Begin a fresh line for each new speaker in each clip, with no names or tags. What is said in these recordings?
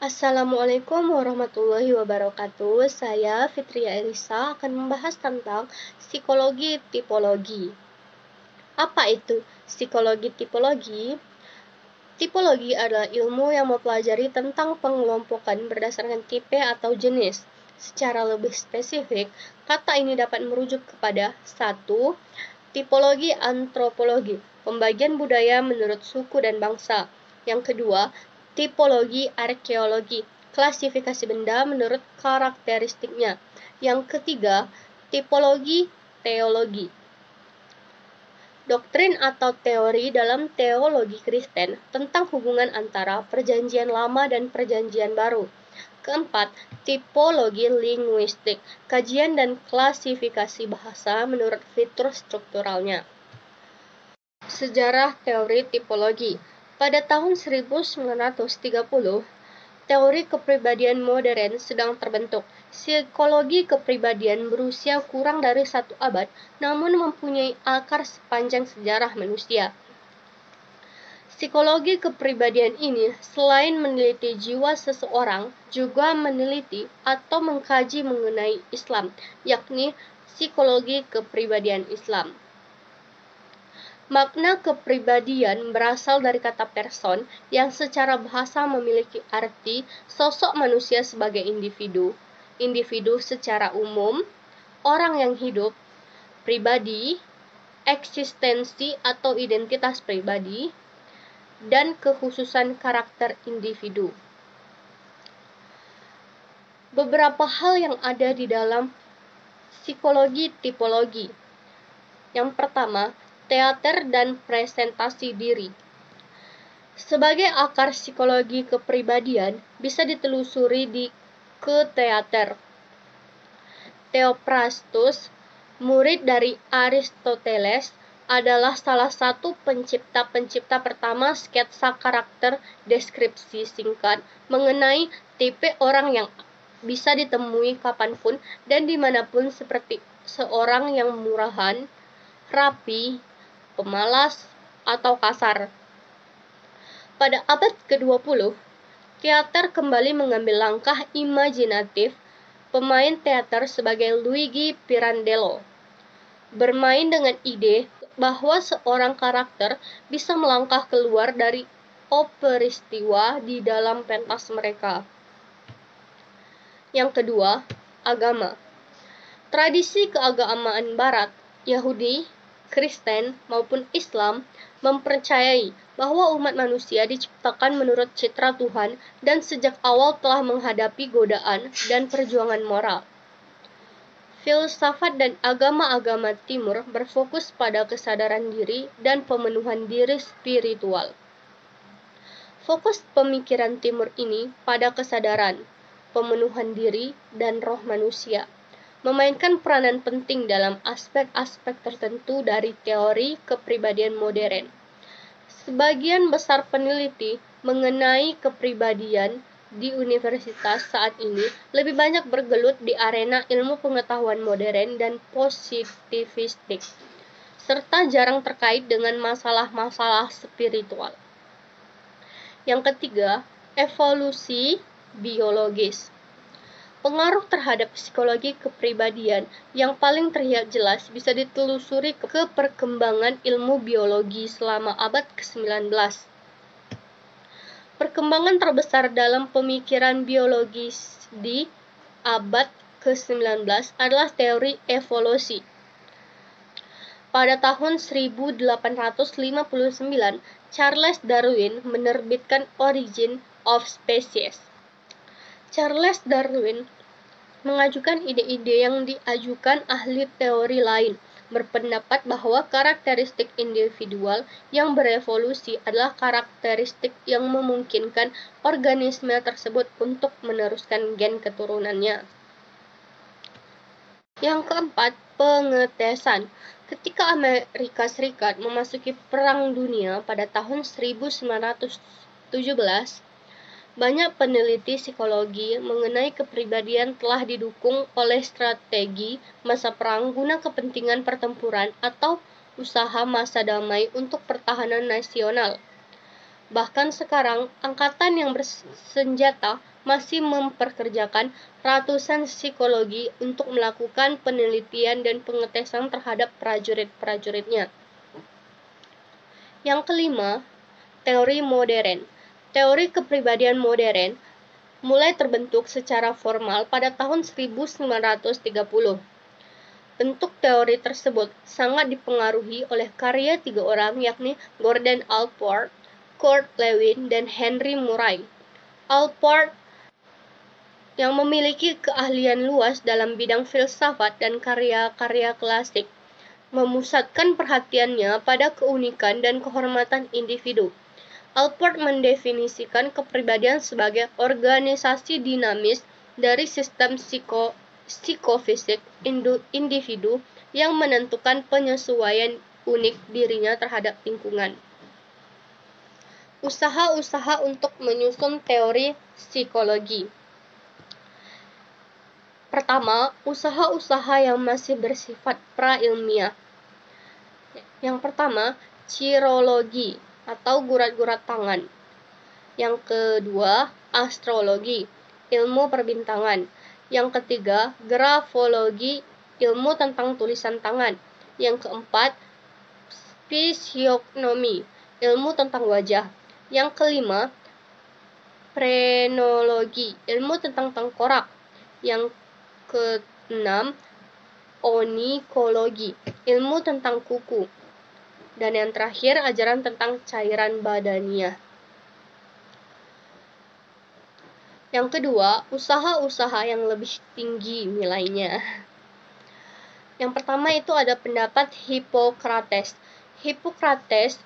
Assalamualaikum warahmatullahi wabarakatuh. Saya Fitria Elisa akan membahas tentang psikologi tipologi. Apa itu psikologi tipologi? Tipologi adalah ilmu yang mempelajari tentang pengelompokan berdasarkan tipe atau jenis. Secara lebih spesifik, kata ini dapat merujuk kepada 1. Tipologi antropologi, pembagian budaya menurut suku dan bangsa. Yang kedua, tipologi arkeologi, klasifikasi benda menurut karakteristiknya. Yang ketiga, tipologi teologi, doktrin atau teori dalam teologi Kristen tentang hubungan antara Perjanjian Lama dan Perjanjian Baru. Keempat, tipologi linguistik, kajian dan klasifikasi bahasa menurut fitur strukturalnya. Sejarah teori tipologi. Pada tahun 1930, teori kepribadian modern sedang terbentuk. Psikologi kepribadian berusia kurang dari 1 abad, namun mempunyai akar sepanjang sejarah manusia. Psikologi kepribadian ini selain meneliti jiwa seseorang, juga meneliti atau mengkaji mengenai Islam, yakni psikologi kepribadian Islam. Makna kepribadian berasal dari kata person yang secara bahasa memiliki arti sosok manusia sebagai individu, individu secara umum, orang yang hidup, pribadi, eksistensi atau identitas pribadi, dan kekhususan karakter individu. Beberapa hal yang ada di dalam psikologi tipologi. Yang pertama, teater dan presentasi diri. Sebagai akar psikologi kepribadian bisa ditelusuri ke teater. Theophrastus, murid dari Aristoteles, adalah salah satu pencipta pertama sketsa karakter deskripsi singkat mengenai tipe orang yang bisa ditemui kapanpun dan dimanapun, seperti seorang yang murahan, rapi, pemalas, atau kasar. Pada abad ke-20, teater kembali mengambil langkah imajinatif. Pemain teater sebagai Luigi Pirandello bermain dengan ide bahwa seorang karakter bisa melangkah keluar dari peristiwa di dalam pentas mereka. Yang kedua, agama. Tradisi keagamaan Barat, Yahudi, Kristen, maupun Islam mempercayai bahwa umat manusia diciptakan menurut citra Tuhan dan sejak awal telah menghadapi godaan dan perjuangan moral. Filsafat dan agama-agama Timur berfokus pada kesadaran diri dan pemenuhan diri spiritual. Fokus pemikiran Timur ini pada kesadaran, pemenuhan diri, dan roh manusia, memainkan peranan penting dalam aspek-aspek tertentu dari teori kepribadian modern. Sebagian besar peneliti mengenai kepribadian di universitas saat ini lebih banyak bergelut di arena ilmu pengetahuan modern dan positivistik, serta jarang terkait dengan masalah-masalah spiritual. Yang ketiga, evolusi biologis. Pengaruh terhadap psikologi kepribadian yang paling terlihat jelas bisa ditelusuri ke perkembangan ilmu biologi selama abad ke-19. Perkembangan terbesar dalam pemikiran biologis di abad ke-19 adalah teori evolusi. Pada tahun 1859, Charles Darwin menerbitkan Origin of Species. Charles Darwin mengajukan ide-ide yang diajukan ahli teori lain, berpendapat bahwa karakteristik individual yang berevolusi adalah karakteristik yang memungkinkan organisme tersebut untuk meneruskan gen keturunannya. Yang keempat, pengetesan. Ketika Amerika Serikat memasuki Perang Dunia pada tahun 1917, banyak peneliti psikologi mengenai kepribadian telah didukung oleh strategi masa perang guna kepentingan pertempuran atau usaha masa damai untuk pertahanan nasional. Bahkan sekarang, angkatan yang bersenjata masih memperkerjakan ratusan psikologi untuk melakukan penelitian dan pengetesan terhadap prajurit-prajuritnya. Yang kelima, teori modern. Teori kepribadian modern mulai terbentuk secara formal pada tahun 1930. Bentuk teori tersebut sangat dipengaruhi oleh karya 3 orang, yakni Gordon Allport, Kurt Lewin, dan Henry Murray. Allport yang memiliki keahlian luas dalam bidang filsafat dan karya-karya klasik, memusatkan perhatiannya pada keunikan dan kehormatan individu. Allport mendefinisikan kepribadian sebagai organisasi dinamis dari sistem psikofisik individu yang menentukan penyesuaian unik dirinya terhadap lingkungan. Usaha-usaha untuk menyusun teori psikologi. Pertama, usaha-usaha yang masih bersifat pra-ilmiah. Yang pertama, chirologi atau gurat-gurat tangan. Yang kedua, astrologi, ilmu perbintangan. Yang ketiga, grafologi, ilmu tentang tulisan tangan. Yang keempat, fisiognomi, ilmu tentang wajah. Yang kelima, phrenologi, ilmu tentang tengkorak. Yang keenam, onikologi, ilmu tentang kuku. Dan yang terakhir, ajaran tentang cairan badaniah. Yang kedua, usaha-usaha yang lebih tinggi nilainya. Yang pertama itu ada pendapat Hippocrates. Hippocrates,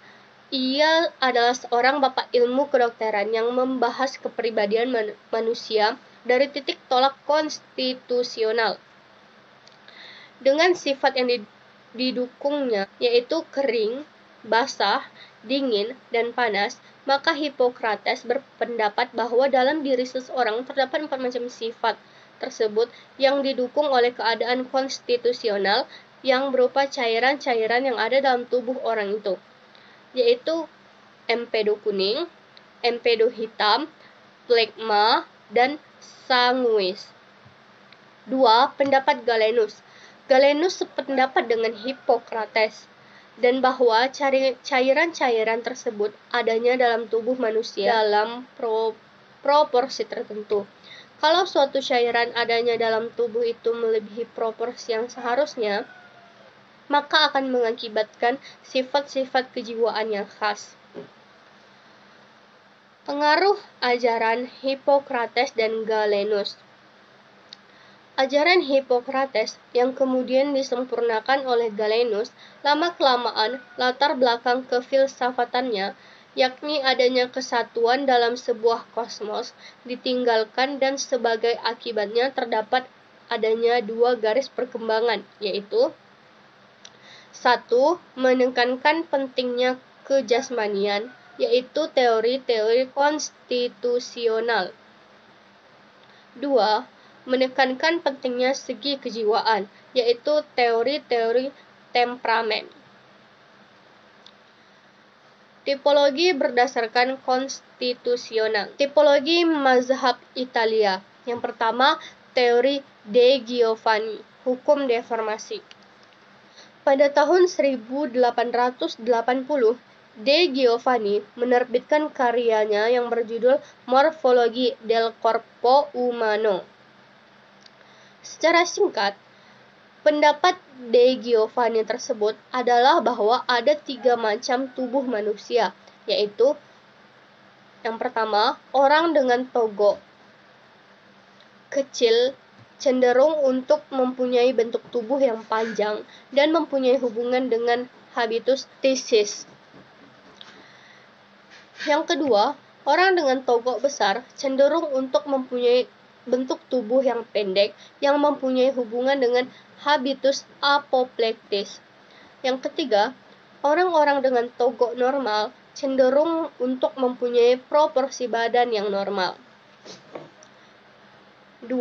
ia adalah seorang bapak ilmu kedokteran yang membahas kepribadian manusia dari titik tolak konstitusional. Dengan sifat yang didukungnya, yaitu kering, basah, dingin, dan panas, maka Hippocrates berpendapat bahwa dalam diri seseorang terdapat 4 macam sifat tersebut yang didukung oleh keadaan konstitusional yang berupa cairan-cairan yang ada dalam tubuh orang itu, yaitu empedu kuning, empedu hitam, plekma, dan sanguis. 2. Pendapat Galenus. Galenus sependapat dengan Hippocrates dan bahwa cairan-cairan tersebut adanya dalam tubuh manusia dalam proporsi tertentu. Kalau suatu cairan adanya dalam tubuh itu melebihi proporsi yang seharusnya, maka akan mengakibatkan sifat-sifat kejiwaan yang khas. Pengaruh ajaran Hippocrates dan Galenus. Ajaran Hippocrates yang kemudian disempurnakan oleh Galenus lama-kelamaan latar belakang kefilsafatannya, yakni adanya kesatuan dalam sebuah kosmos, ditinggalkan dan sebagai akibatnya terdapat adanya 2 garis perkembangan, yaitu 1. Menekankan pentingnya kejasmanian, yaitu teori-teori konstitusional. 2. Menekankan pentingnya segi kejiwaan, yaitu teori-teori temperamen. Tipologi berdasarkan konstitusional. Tipologi mazhab Italia. Yang pertama, teori De Giovanni, hukum deformasi. Pada tahun 1880, De Giovanni menerbitkan karyanya yang berjudul Morfologi del Corpo Umano. Secara singkat, pendapat De Giovanni tersebut adalah bahwa ada 3 macam tubuh manusia, yaitu yang pertama, orang dengan togok kecil cenderung untuk mempunyai bentuk tubuh yang panjang dan mempunyai hubungan dengan habitus thesis. Yang kedua, orang dengan togok besar cenderung untuk mempunyai bentuk tubuh yang pendek yang mempunyai hubungan dengan habitus apoplektis. Yang ketiga, orang-orang dengan togok normal cenderung untuk mempunyai proporsi badan yang normal. 2.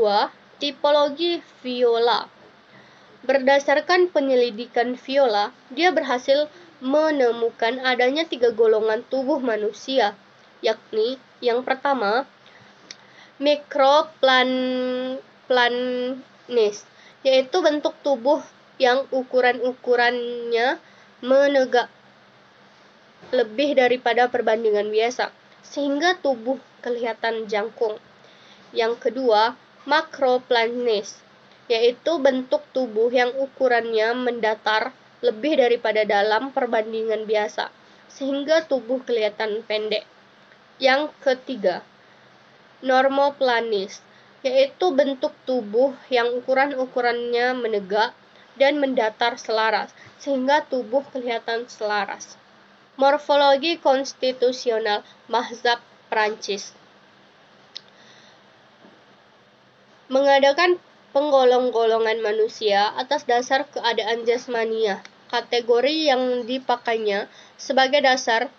Tipologi Viola. Berdasarkan penyelidikan Viola, dia berhasil menemukan adanya 3 golongan tubuh manusia, yakni yang pertama, mikroplanis, yaitu bentuk tubuh yang ukurannya menegak lebih daripada perbandingan biasa, sehingga tubuh kelihatan jangkung. Yang kedua, makroplanis, yaitu bentuk tubuh yang ukurannya mendatar lebih daripada dalam perbandingan biasa, sehingga tubuh kelihatan pendek. Yang ketiga, normoplanis, yaitu bentuk tubuh yang ukurannya menegak dan mendatar selaras, sehingga tubuh kelihatan selaras. Morfologi konstitusional mazhab Prancis mengadakan penggolong-golongan manusia atas dasar keadaan jasmania. Kategori yang dipakainya sebagai dasar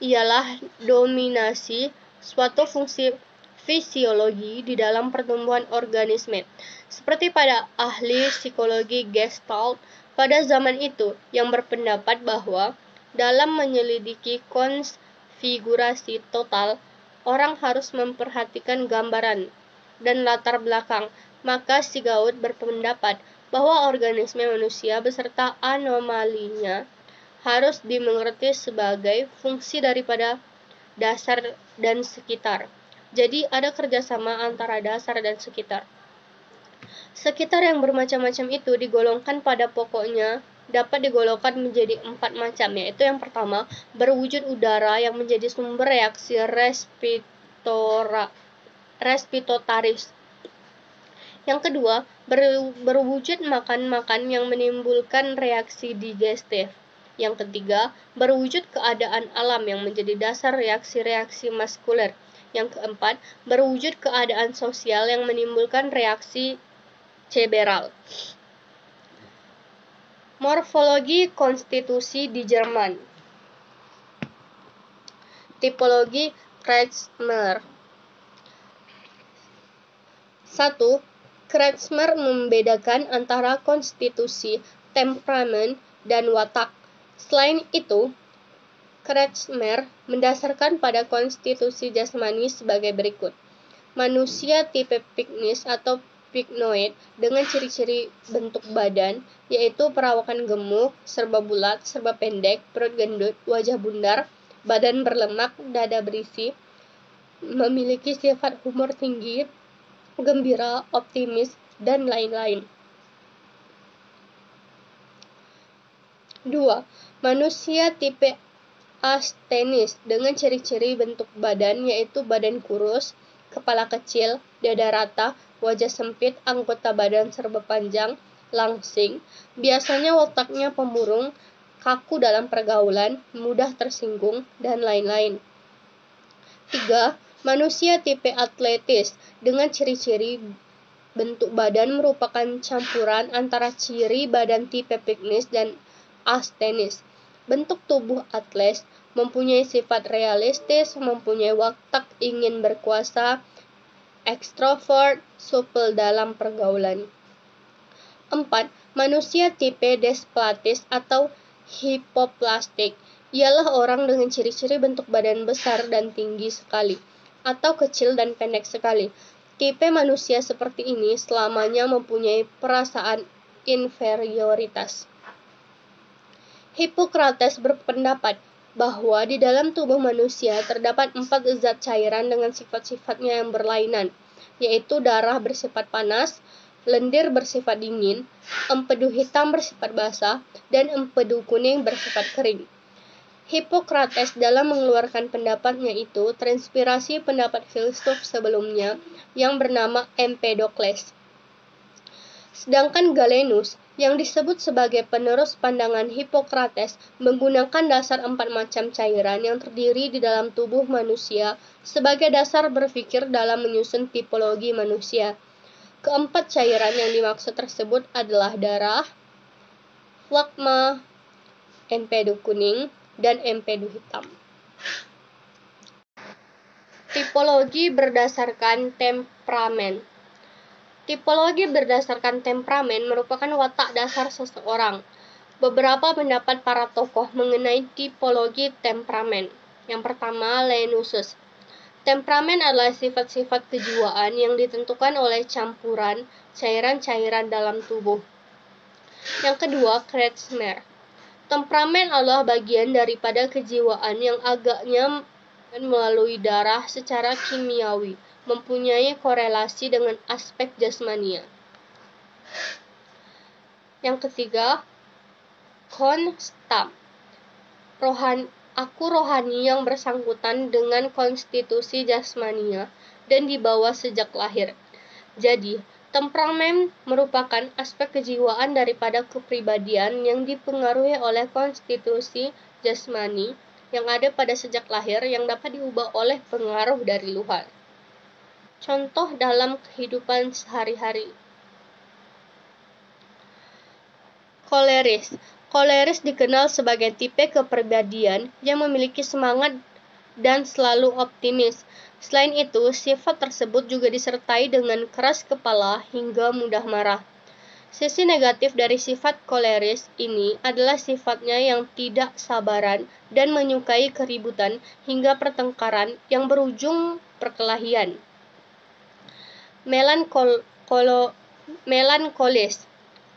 ialah dominasi suatu fungsi fisiologi di dalam pertumbuhan organisme, seperti pada ahli psikologi Gestalt pada zaman itu yang berpendapat bahwa dalam menyelidiki konfigurasi total, orang harus memperhatikan gambaran dan latar belakang. Maka Sigaud berpendapat bahwa organisme manusia beserta anomalinya harus dimengerti sebagai fungsi daripada dasar dan sekitar. Jadi ada kerjasama antara dasar dan sekitar. Sekitar yang bermacam-macam itu digolongkan pada pokoknya dapat digolongkan menjadi 4 macam, yaitu yang pertama, berwujud udara yang menjadi sumber reaksi respiratoris. Yang kedua, berwujud makan yang menimbulkan reaksi digestif. Yang ketiga, berwujud keadaan alam yang menjadi dasar reaksi-reaksi maskuler. Yang keempat, berwujud keadaan sosial yang menimbulkan reaksi cerebral. Morfologi konstitusi di Jerman. Tipologi Kretschmer. 1. Kretschmer membedakan antara konstitusi, temperamen, dan watak. Selain itu, Kretschmer mendasarkan pada konstitusi jasmani sebagai berikut. Manusia tipe piknis atau piknoid dengan ciri-ciri bentuk badan, yaitu perawakan gemuk, serba bulat, serba pendek, perut gendut, wajah bundar, badan berlemak, dada berisi, memiliki sifat humor tinggi, gembira, optimis, dan lain-lain. 2. Manusia tipe asthenis dengan ciri-ciri bentuk badan, yaitu badan kurus, kepala kecil, dada rata, wajah sempit, anggota badan serba panjang, langsing, biasanya wataknya pemurung, kaku dalam pergaulan, mudah tersinggung, dan lain-lain. 3. Manusia tipe atletis dengan ciri-ciri bentuk badan merupakan campuran antara ciri badan tipe piknis dan asthenis. Bentuk tubuh atles mempunyai sifat realistis, mempunyai watak ingin berkuasa, ekstrovert, supel dalam pergaulan. 4. Manusia tipe desplatis atau hipoplastik ialah orang dengan ciri-ciri bentuk badan besar dan tinggi sekali, atau kecil dan pendek sekali. Tipe manusia seperti ini selamanya mempunyai perasaan inferioritas. Hippocrates berpendapat bahwa di dalam tubuh manusia terdapat 4 zat cairan dengan sifat-sifatnya yang berlainan, yaitu darah bersifat panas, lendir bersifat dingin, empedu hitam bersifat basah, dan empedu kuning bersifat kering. Hippocrates dalam mengeluarkan pendapatnya itu terinspirasi pendapat filsuf sebelumnya yang bernama Empedokles. Sedangkan Galenus, yang disebut sebagai penerus pandangan Hippocrates, menggunakan dasar 4 macam cairan yang terdiri di dalam tubuh manusia sebagai dasar berpikir dalam menyusun tipologi manusia. Keempat cairan yang dimaksud tersebut adalah darah, flagma, empedu kuning, dan empedu hitam. Tipologi berdasarkan temperamen. Tipologi berdasarkan temperamen merupakan watak dasar seseorang. Beberapa pendapat para tokoh mengenai tipologi temperamen. Yang pertama, leunusus. Temperamen adalah sifat-sifat kejiwaan yang ditentukan oleh campuran cairan-cairan dalam tubuh. Yang kedua, Kretschmer. Temperamen adalah bagian daripada kejiwaan yang agaknya melalui darah secara kimiawi, mempunyai korelasi dengan aspek jasmania. Yang ketiga, konstam. Aku rohani yang bersangkutan dengan konstitusi jasmania dan dibawa sejak lahir. Jadi, temperamen merupakan aspek kejiwaan daripada kepribadian yang dipengaruhi oleh konstitusi jasmani yang ada pada sejak lahir yang dapat diubah oleh pengaruh dari luar. Contoh dalam kehidupan sehari-hari. Koleris. Koleris dikenal sebagai tipe kepribadian yang memiliki semangat dan selalu optimis. Selain itu, sifat tersebut juga disertai dengan keras kepala hingga mudah marah. Sisi negatif dari sifat koleris ini adalah sifatnya yang tidak sabaran dan menyukai keributan hingga pertengkaran yang berujung perkelahian. Melankolis.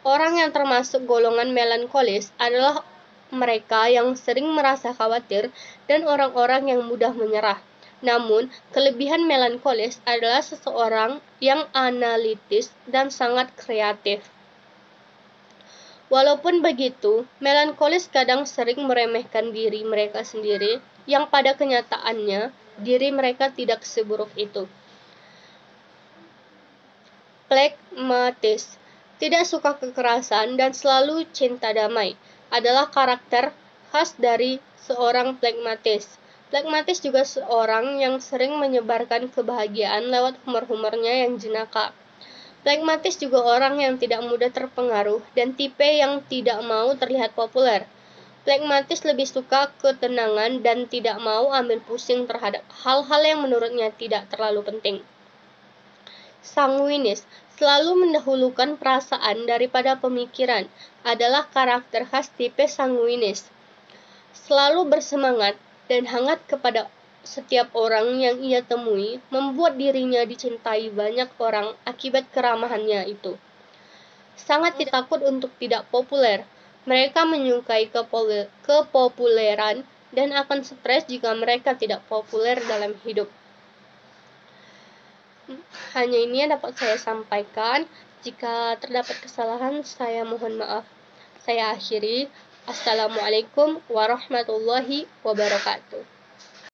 Orang yang termasuk golongan melankolis adalah mereka yang sering merasa khawatir dan orang-orang yang mudah menyerah. Namun, kelebihan melankolis adalah seseorang yang analitis dan sangat kreatif. Walaupun begitu, melankolis kadang sering meremehkan diri mereka sendiri, yang pada kenyataannya diri mereka tidak seburuk itu. Phlegmatis. Tidak suka kekerasan dan selalu cinta damai adalah karakter khas dari seorang phlegmatis. Phlegmatis juga seorang yang sering menyebarkan kebahagiaan lewat humor-humornya yang jenaka. Phlegmatis juga orang yang tidak mudah terpengaruh dan tipe yang tidak mau terlihat populer. Phlegmatis lebih suka ketenangan dan tidak mau ambil pusing terhadap hal-hal yang menurutnya tidak terlalu penting. Sanguinis, selalu mendahulukan perasaan daripada pemikiran, adalah karakter khas tipe sanguinis. Selalu bersemangat dan hangat kepada setiap orang yang ia temui, membuat dirinya dicintai banyak orang akibat keramahannya itu. Sangat takut untuk tidak populer. Mereka menyukai kepopuleran dan akan stres jika mereka tidak populer dalam hidup. Hanya ini yang dapat saya sampaikan. Jika terdapat kesalahan, saya mohon maaf. Saya akhiri. Assalamualaikum warahmatullahi wabarakatuh.